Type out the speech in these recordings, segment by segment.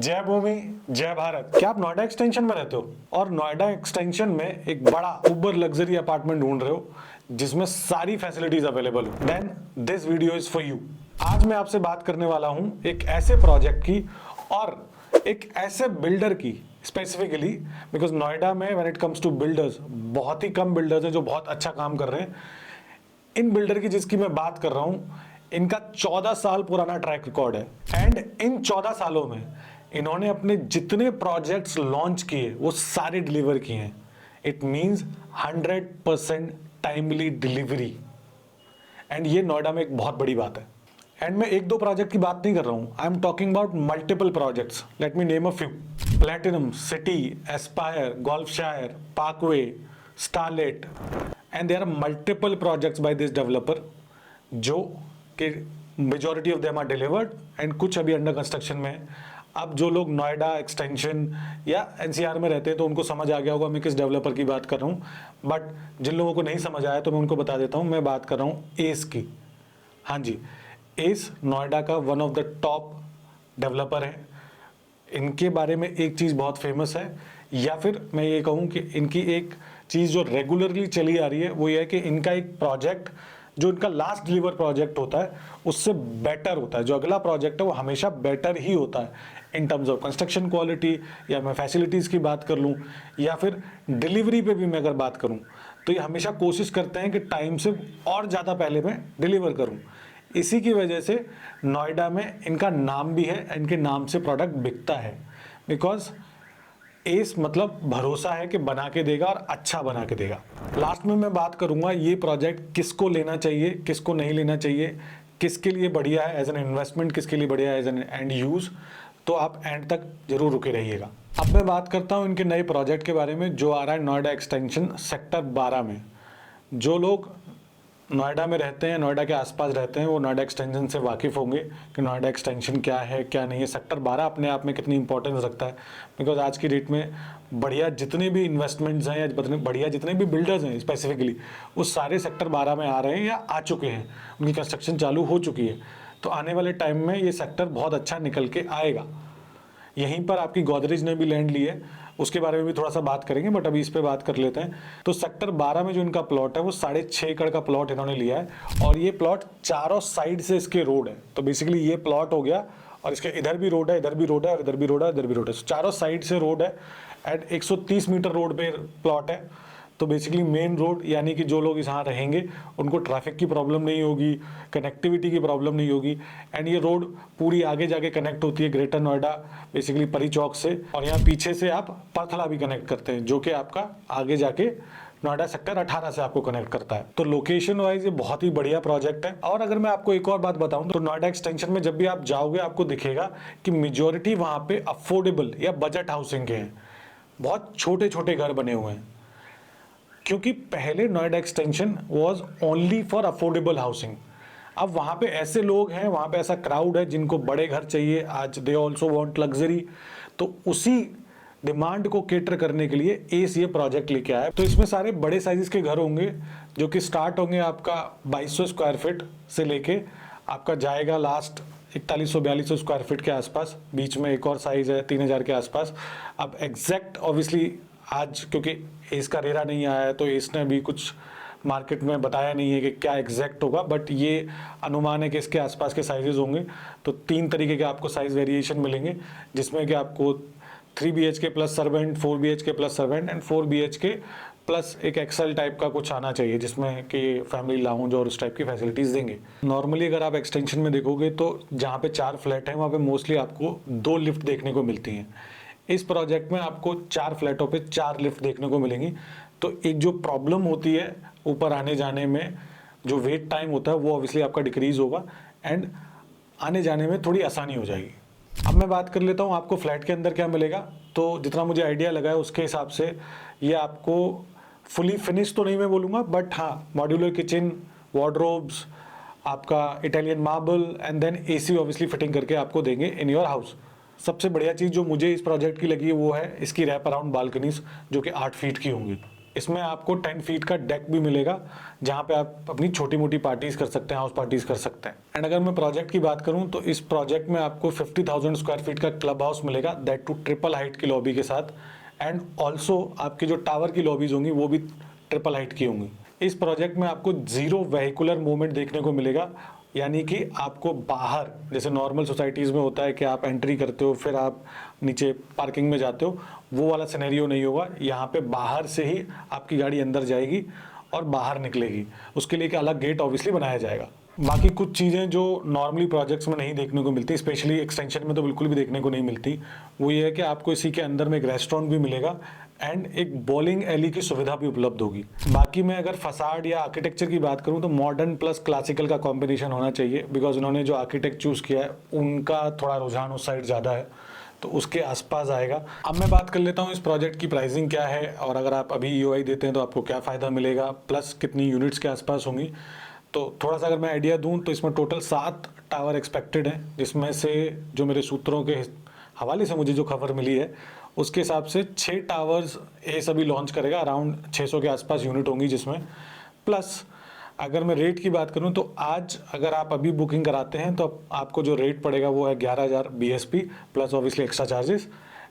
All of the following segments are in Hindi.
जय भूमि जय भारत। क्या आप नोएडा एक्सटेंशन में रहते हो और नोएडा एक्सटेंशन में एक बड़ा उबर लग्जरी अपार्टमेंट ढूंढ रहे हो जिसमें सारी फैसिलिटीज अवेलेबल हो? Then this video is for you. आज मैं आपसे बात करने वाला हूं एक ऐसे प्रोजेक्ट की और एक ऐसे बिल्डर की, स्पेसिफिकली बिकॉज नोएडा में when it comes to builders बहुत ही कम बिल्डर्स हैं जो बहुत अच्छा काम कर रहे हैं। इन बिल्डर की जिसकी मैं बात कर रहा हूं, इनका 14 साल पुराना ट्रैक रिकॉर्ड है एंड इन 14 सालों में इन्होंने अपने जितने प्रोजेक्ट्स लॉन्च किए वो सारे डिलीवर किए हैं। It means 100% timely delivery and ये नोएडा में एक बहुत बड़ी बात है। एंड मैं एक दो प्रोजेक्ट की बात नहीं कर रहा हूं, I am talking about multiple projects. Let me name a few. Platinum, city, aspire, golfshire, parkway, starlet and there are multiple projects by this developer जो कि majority of them are delivered and कुछ अभी अंडर कंस्ट्रक्शन में है। अब जो लोग नोएडा एक्सटेंशन या एनसीआर में रहते हैं तो उनको समझ आ गया होगा मैं किस डेवलपर की बात कर रहा हूँ, बट जिन लोगों को नहीं समझ आया तो मैं उनको बता देता हूँ। मैं बात कर रहा हूँ एस की। हाँ जी, एस नोएडा का one of the top developer है। इनके बारे में एक चीज़ बहुत फेमस है, या फिर मैं ये कहूँ कि इनकी एक चीज़ जो रेगुलरली चली आ रही है वो ये है कि इनका एक प्रोजेक्ट जो इनका लास्ट डिलीवर प्रोजेक्ट होता है उससे बेटर होता है। जो अगला प्रोजेक्ट है वो हमेशा बेटर ही होता है in terms of construction quality, या मैं फैसिलिटीज़ की बात कर लूँ या फिर डिलीवरी पे भी मैं अगर बात करूँ तो ये हमेशा कोशिश करते हैं कि टाइम से और ज़्यादा पहले मैं डिलीवर करूँ। इसी की वजह से नोएडा में इनका नाम भी है, इनके नाम से प्रोडक्ट बिकता है। बिकॉज एस मतलब भरोसा है कि बना के देगा और अच्छा बना के देगा। लास्ट में मैं बात करूंगा ये प्रोजेक्ट किसको लेना चाहिए, किसको नहीं लेना चाहिए, किसके लिए बढ़िया है एज एन इन्वेस्टमेंट, किसके लिए बढ़िया है एज एन एंड यूज। तो आप एंड तक जरूर रुके रहिएगा। अब मैं बात करता हूं इनके नए प्रोजेक्ट के बारे में जो आ रहा है नोएडा एक्सटेंशन सेक्टर 12 में। जो लोग नोएडा में रहते हैं, नोएडा के आसपास रहते हैं, वो नोएडा एक्सटेंशन से वाकिफ़ होंगे कि नोएडा एक्सटेंशन क्या है क्या नहीं है। सेक्टर 12 अपने आप में कितनी इंपॉर्टेंस रखता है, बिकॉज आज की डेट में बढ़िया जितने भी इन्वेस्टमेंट्स हैं या बढ़िया जितने भी बिल्डर्स हैं स्पेसिफिकली वो सारे सेक्टर 12 में आ रहे हैं या आ चुके हैं, उनकी कंस्ट्रक्शन चालू हो चुकी है। तो आने वाले टाइम में ये सेक्टर बहुत अच्छा निकल के आएगा। यहीं पर आपकी गोदरेज ने भी लैंड ली है, उसके बारे में भी थोड़ा सा बात करेंगे, बट अभी इस पे बात कर लेते हैं। तो सेक्टर 12 में जो इनका प्लॉट है वो 6.5 एकड़ का प्लॉट इन्होंने लिया है और ये प्लॉट चारों साइड से इसके रोड है। तो बेसिकली ये प्लॉट हो गया और इसके इधर भी रोड है, इधर भी रोड है और इधर भी रोड है, इधर भी रोड है। चारों साइड से रोड है एंड 130 मीटर रोड पे प्लॉट है। तो बेसिकली मेन रोड, यानी कि जो लोग यहाँ रहेंगे उनको ट्रैफिक की प्रॉब्लम नहीं होगी, कनेक्टिविटी की प्रॉब्लम नहीं होगी। एंड ये रोड पूरी आगे जाके कनेक्ट होती है ग्रेटर नोएडा बेसिकली परी चौक से, और यहाँ पीछे से आप परथला भी कनेक्ट करते हैं जो कि आपका आगे जाके नोएडा सेक्टर 18 से आपको कनेक्ट करता है। तो लोकेशन वाइज ये बहुत ही बढ़िया प्रोजेक्ट है। और अगर मैं आपको एक और बात बताऊं तो नोएडा एक्सटेंशन में जब भी आप जाओगे आपको दिखेगा कि मेजोरिटी वहाँ पे अफोर्डेबल या बजट हाउसिंग के हैं। बहुत छोटे छोटे घर बने हुए हैं क्योंकि पहले Noida extension was only for affordable housing. अब वहाँ पे ऐसे लोग हैं, वहाँ पे ऐसा क्राउड है जिनको बड़े घर चाहिए, आज दे ऑल्सो वांट लग्जरी। तो उसी डिमांड को केटर करने के लिए एस ये प्रोजेक्ट लेके आया। तो इसमें सारे बड़े साइज के घर होंगे जो कि स्टार्ट होंगे आपका 2200 स्क्वायर फीट से लेके आपका जाएगा लास्ट 4100-4200 स्क्वायर फीट के आसपास। बीच में एक और साइज है 3000 के आसपास। अब एग्जैक्ट ऑब्वियसली आज क्योंकि एस का रेरा नहीं आया है तो एस ने अभी कुछ मार्केट में बताया नहीं है कि क्या एग्जैक्ट होगा, बट ये अनुमान है कि इसके आसपास के साइजेस होंगे। तो 3 तरीके के आपको साइज वेरिएशन मिलेंगे जिसमें कि आपको 3 BHK plus servant, 4 BHK plus servant and 4 BHK plus एक एक्सेल टाइप का कुछ आना चाहिए जिसमें कि फैमिली लाउंज और उस टाइप की फैसिलिटीज़ देंगे। नॉर्मली अगर आप एक्सटेंशन में देखोगे तो जहाँ पे 4 फ्लैट हैं वहाँ पे मोस्टली आपको 2 लिफ्ट देखने को मिलती हैं। इस प्रोजेक्ट में आपको 4 फ्लैटों पे 4 लिफ्ट देखने को मिलेंगी। तो एक जो प्रॉब्लम होती है ऊपर आने जाने में, जो वेट टाइम होता है वो ऑब्वियसली आपका डिक्रीज होगा एंड आने जाने में थोड़ी आसानी हो जाएगी। अब मैं बात कर लेता हूँ आपको फ्लैट के अंदर क्या मिलेगा। तो जितना मुझे आइडिया लगा है उसके हिसाब से ये आपको फुली फिनिश तो नहीं मैं बोलूँगा, बट हाँ मॉड्यूलर किचन, वार्डरोब्स, आपका Italian marble and then AC obviously fitting करके आपको देंगे इन योर हाउस। सबसे बढ़िया चीज़ जो मुझे इस प्रोजेक्ट की लगी है वो है इसकी रैप अराउंड बालकनीज जो कि 8 फीट की होंगी। इसमें आपको 10 फीट का डेक भी मिलेगा जहां पे आप अपनी छोटी मोटी पार्टीज कर सकते हैं, हाउस पार्टीज कर सकते हैं। एंड अगर मैं प्रोजेक्ट की बात करूं तो इस प्रोजेक्ट में आपको 50,000 स्क्वायर फीट का क्लब हाउस मिलेगा, दैट टू ट्रिपल हाइट की लॉबी के साथ। एंड ऑल्सो आपकी जो टावर की लॉबीज होंगी वो भी ट्रिपल हाइट की होंगी। इस प्रोजेक्ट में आपको जीरो वेहिकुलर मूवमेंट देखने को मिलेगा, यानी कि आपको बाहर जैसे नॉर्मल सोसाइटीज़ में होता है कि आप एंट्री करते हो फिर आप नीचे पार्किंग में जाते हो, वो वाला सिनेरियो नहीं होगा। यहाँ पे बाहर से ही आपकी गाड़ी अंदर जाएगी और बाहर निकलेगी, उसके लिए एक अलग गेट ऑब्वियसली बनाया जाएगा। बाकी कुछ चीज़ें जो नॉर्मली प्रोजेक्ट्स में नहीं देखने को मिलती, स्पेशली एक्सटेंशन में तो बिल्कुल भी देखने को नहीं मिलती, वो ये है कि आपको इसी के अंदर में एक रेस्टोरेंट भी मिलेगा एंड एक बॉलिंग एली की सुविधा भी उपलब्ध होगी। बाकी मैं अगर फसाड या आर्किटेक्चर की बात करूं तो मॉडर्न प्लस क्लासिकल का कॉम्बिनेशन होना चाहिए, बिकॉज उन्होंने जो आर्किटेक्ट चूज किया है उनका थोड़ा रुझान उस साइड ज़्यादा है, तो उसके आसपास आएगा। अब मैं बात कर लेता हूँ इस प्रोजेक्ट की प्राइसिंग क्या है, और अगर आप अभी EOI देते हैं तो आपको क्या फ़ायदा मिलेगा, प्लस कितनी यूनिट्स के आसपास होंगी। तो थोड़ा सा अगर मैं आइडिया दूं तो इसमें टोटल 7 टावर एक्सपेक्टेड हैं, जिसमें से जो मेरे सूत्रों के हवाले से मुझे जो खबर मिली है उसके हिसाब से 6 टावर्स एस अभी लॉन्च करेगा, अराउंड 600 के आसपास यूनिट होंगी जिसमें। प्लस अगर मैं रेट की बात करूं तो आज अगर आप अभी बुकिंग कराते हैं तो आपको जो रेट पड़ेगा वो है 11,000 BSP plus obviously extra charges.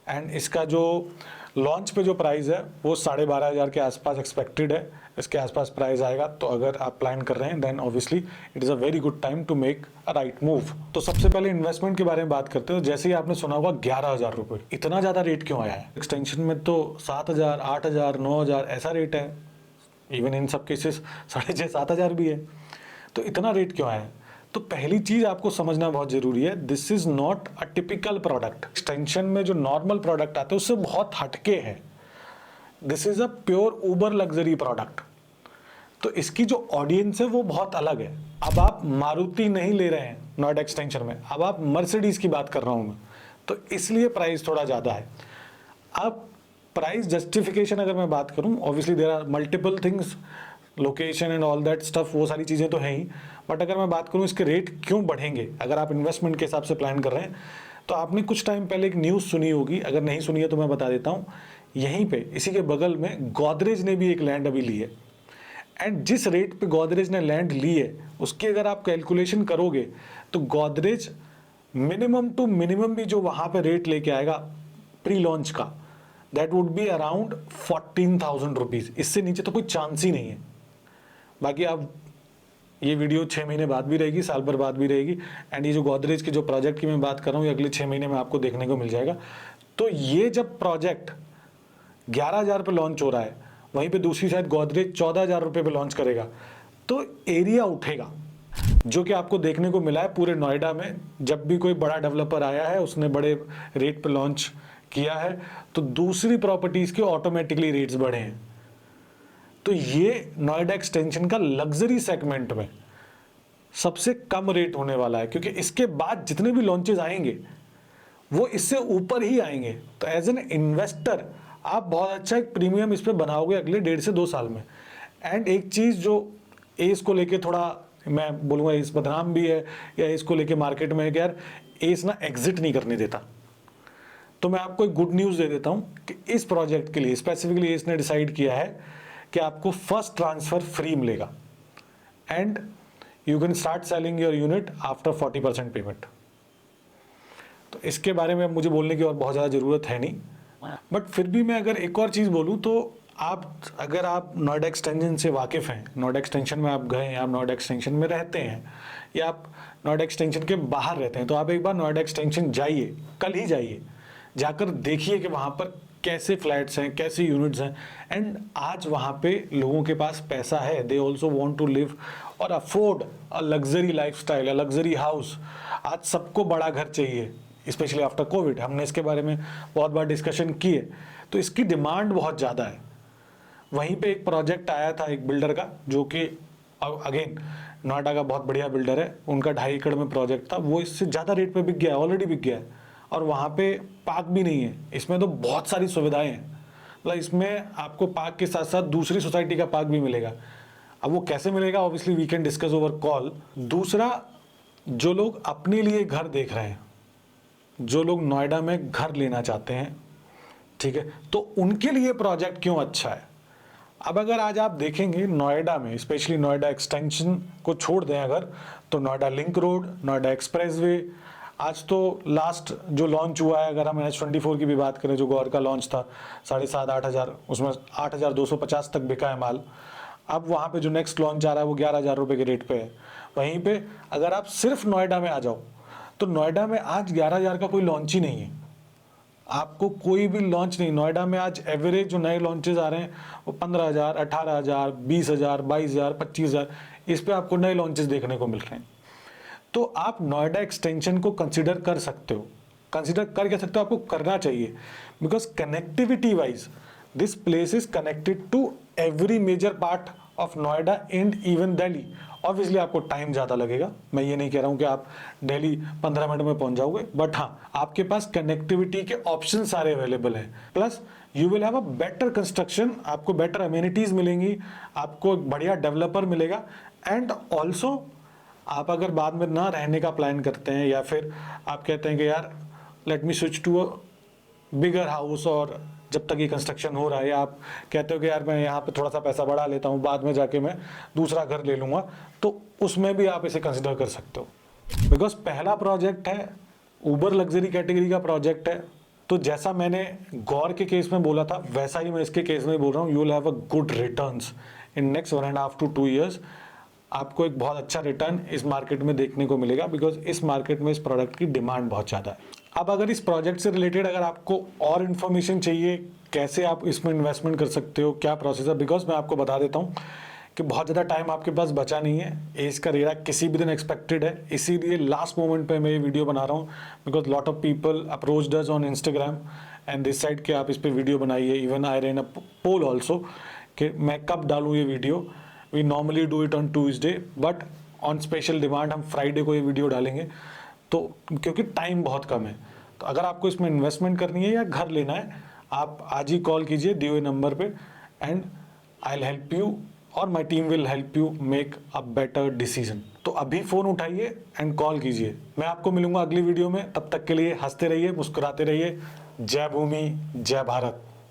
And इसका जो लॉन्च पे जो प्राइस है वो 12,500 के आसपास एक्सपेक्टेड है, इसके आसपास प्राइस आएगा। तो अगर आप प्लान कर रहे हैं then obviously it is a very good time to make a right move. तो सबसे पहले इन्वेस्टमेंट के बारे में बात करते हो। जैसे ही आपने सुना होगा 11,000 रुपये, इतना ज़्यादा रेट क्यों आया है? एक्सटेंशन में तो 7,000, 8,000, 9,000 ऐसा रेट है, इवन इन सब केसेस 6,500-7,000 भी है, तो इतना रेट क्यों आया है? तो पहली चीज आपको समझना बहुत जरूरी है, this is not a typical product. Extension में जो नॉर्मल प्रोडक्ट आते हैं उससे बहुत हटके है, this is a pure Uber luxury product. तो इसकी जो ऑडियंस है वो बहुत अलग है। अब आप मारुति नहीं ले रहे हैं नोएडा एक्सटेंशन में, अब आप मर्सिडीज की बात कर रहा हूं मैं, तो इसलिए प्राइस थोड़ा ज्यादा है। अब प्राइस जस्टिफिकेशन अगर मैं बात करूं, obviously there are multiple things, location and all that stuff, वो सारी चीज़ें तो हैं ही, बट अगर मैं बात करूं इसके रेट क्यों बढ़ेंगे अगर आप इन्वेस्टमेंट के हिसाब से प्लान कर रहे हैं, तो आपने कुछ टाइम पहले एक न्यूज़ सुनी होगी, अगर नहीं सुनी है तो मैं बता देता हूं। यहीं पे इसी के बगल में गोदरेज ने भी एक लैंड अभी ली है, एंड जिस रेट पे गोदरेज ने लैंड ली है उसकी अगर आप कैलकुलेशन करोगे तो गोदरेज मिनिमम टू मिनिमम भी जो वहाँ पे रेट लेके आएगा प्री लॉन्च का, that would be around 14,000 rupees. इससे नीचे तो कोई चांस ही नहीं है। बाकी अब ये वीडियो 6 महीने बाद भी रहेगी, साल भर बाद भी रहेगी, एंड ये जो गोदरेज के जो प्रोजेक्ट की मैं बात कर रहा हूँ ये अगले 6 महीने में आपको देखने को मिल जाएगा। तो ये जब प्रोजेक्ट 11,000 पे लॉन्च हो रहा है, वहीं पे दूसरी साइड गोदरेज 14,000 रुपये पे लॉन्च करेगा, तो एरिया उठेगा, जो कि आपको देखने को मिला है पूरे नोएडा में। जब भी कोई बड़ा डेवलपर आया है उसने बड़े रेट पे लॉन्च किया है तो दूसरी प्रॉपर्टीज के ऑटोमेटिकली रेट्स बढ़े हैं। तो ये नोएडा एक्सटेंशन का लग्जरी सेगमेंट में सबसे कम रेट होने वाला है, क्योंकि इसके बाद जितने भी लॉन्चेस आएंगे वो इससे ऊपर ही आएंगे। तो एज एन इन्वेस्टर आप बहुत अच्छा एक प्रीमियम इस पर बनाओगे अगले 1.5 से 2 साल में। एंड एक चीज़ जो एस को लेके थोड़ा मैं बोलूँगा एस बदनाम भी है, या एस को लेके मार्केट में यार एस ना एग्जिट नहीं करने देता, तो मैं आपको एक गुड न्यूज़ दे देता हूँ कि इस प्रोजेक्ट के लिए स्पेसिफिकली एस ने डिसाइड किया है कि आपको फर्स्ट ट्रांसफर फ्री मिलेगा, and you can start selling your unit after 40% payment. तो इसके बारे में अब मुझे बोलने की और बहुत ज़्यादा ज़रूरत है नहीं, बट फिर भी मैं अगर एक और चीज़ बोलूँ तो अगर आप नोएडा एक्सटेंशन से वाकिफ़ हैं, नोएडा एक्सटेंशन में आप गए हैं, आप नोएडा एक्सटेंशन में रहते हैं, या आप नोएडा एक्सटेंशन के बाहर रहते हैं, तो आप एक बार नोएडा एक्सटेंशन जाइए, कल ही जाइए, जाकर देखिए कि वहाँ पर कैसे फ्लैट्स हैं, कैसे यूनिट्स हैं। एंड आज वहाँ पे लोगों के पास पैसा है, they also want to live और afford a luxury lifestyle, a luxury house. आज सबको बड़ा घर चाहिए, स्पेशली आफ्टर कोविड। हमने इसके बारे में बहुत बार डिस्कशन की है, तो इसकी डिमांड बहुत ज़्यादा है। वहीं पे एक प्रोजेक्ट आया था एक बिल्डर का, जो कि अगेन नोएडा का बहुत बढ़िया बिल्डर है, उनका 2.5 एकड़ में प्रोजेक्ट था, वो इससे ज़्यादा रेट पे बिक गया है, ऑलरेडी बिक गया है, और वहाँ पे पार्क भी नहीं है। इसमें तो बहुत सारी सुविधाएं हैं, मतलब इसमें आपको पार्क के साथ साथ दूसरी सोसाइटी का पार्क भी मिलेगा। अब वो कैसे मिलेगा obviously we can discuss over call. दूसरा, जो लोग अपने लिए घर देख रहे हैं, जो लोग नोएडा में घर लेना चाहते हैं, ठीक है, तो उनके लिए प्रोजेक्ट क्यों अच्छा है? अब अगर आज आप देखेंगे नोएडा में, स्पेशली नोएडा एक्सटेंशन को छोड़ दें अगर, तो Noida link road, Noida expressway, आज तो लास्ट जो लॉन्च हुआ है, अगर हम NH24 की भी बात करें जो गौर का लॉन्च था, 7,500-8 हज़ार, उसमें 8,250 तक बिका है माल। अब वहाँ पे जो नेक्स्ट लॉन्च आ रहा है वो 11,000 रुपये के रेट पे है। वहीं पे अगर आप सिर्फ नोएडा में आ जाओ तो नोएडा में आज 11,000 का कोई लॉन्च ही नहीं है, आपको कोई भी लॉन्च नहीं। नोएडा में आज एवरेज जो नए लॉन्चेस आ रहे हैं वो 15,000, 18,000, 20,000, 22,000, 25,000, इस पे आपको नए लॉन्चेस देखने को मिल रहे हैं। तो आप नोएडा एक्सटेंशन को कंसिडर कर सकते हो, कंसिडर कर क्या सकते हो, आपको करना चाहिए, because connectivity wise this place is connected to every major part of Noida and even Delhi. Obviously आपको टाइम ज़्यादा लगेगा, मैं ये नहीं कह रहा हूँ कि आप दिल्ली 15 मिनट में पहुंच जाओगे, बट हाँ आपके पास कनेक्टिविटी के ऑप्शन सारे अवेलेबल हैं। Plus you will have a better construction, आपको बेटर अमेनिटीज मिलेंगी, आपको एक बढ़िया डेवलपर मिलेगा। एंड ऑल्सो आप अगर बाद में ना रहने का प्लान करते हैं या फिर आप कहते हैं कि यार let me switch to a bigger house, और जब तक ये कंस्ट्रक्शन हो रहा है, या आप कहते हो कि यार मैं यहाँ पे थोड़ा सा पैसा बढ़ा लेता हूँ, बाद में जाके मैं दूसरा घर ले लूँगा, तो उसमें भी आप इसे कंसिडर कर सकते हो। बिकॉज पहला प्रोजेक्ट है, उबर लग्जरी कैटेगरी का प्रोजेक्ट है, तो जैसा मैंने गौर के केस में बोला था वैसा ही मैं इसके केस में बोल रहा हूँ। You will have a good returns in next 1.5 to 2 years। आपको एक बहुत अच्छा रिटर्न इस मार्केट में देखने को मिलेगा, बिकॉज इस मार्केट में इस प्रोडक्ट की डिमांड बहुत ज़्यादा है। अब अगर इस प्रोजेक्ट से रिलेटेड अगर आपको और इन्फॉर्मेशन चाहिए, कैसे आप इसमें इन्वेस्टमेंट कर सकते हो, क्या प्रोसेस है, बिकॉज मैं आपको बता देता हूँ कि बहुत ज़्यादा टाइम आपके पास बचा नहीं है, एज का रेरा किसी भी दिन एक्सपेक्टेड है, इसीलिए लास्ट मोमेंट पे मैं ये वीडियो बना रहा हूँ। Because lot of people approached us on Instagram and this side के आप इस पर वीडियो बनाइए। Even I ran a poll also कि मैं कब डालूँ ये video. We normally do it on Tuesday, but on special demand हम फ्राइडे को ये वीडियो डालेंगे, तो क्योंकि टाइम बहुत कम है। तो अगर आपको इसमें इन्वेस्टमेंट करनी है या घर लेना है, आप आज ही कॉल कीजिए दिए हुए नंबर पे, and I will help you और my team will help you make a better decision. तो अभी फ़ोन उठाइए एंड कॉल कीजिए। मैं आपको मिलूंगा अगली वीडियो में, तब तक के लिए हंसते रहिए, मुस्कुराते रहिए। जय भूमि, जय भारत।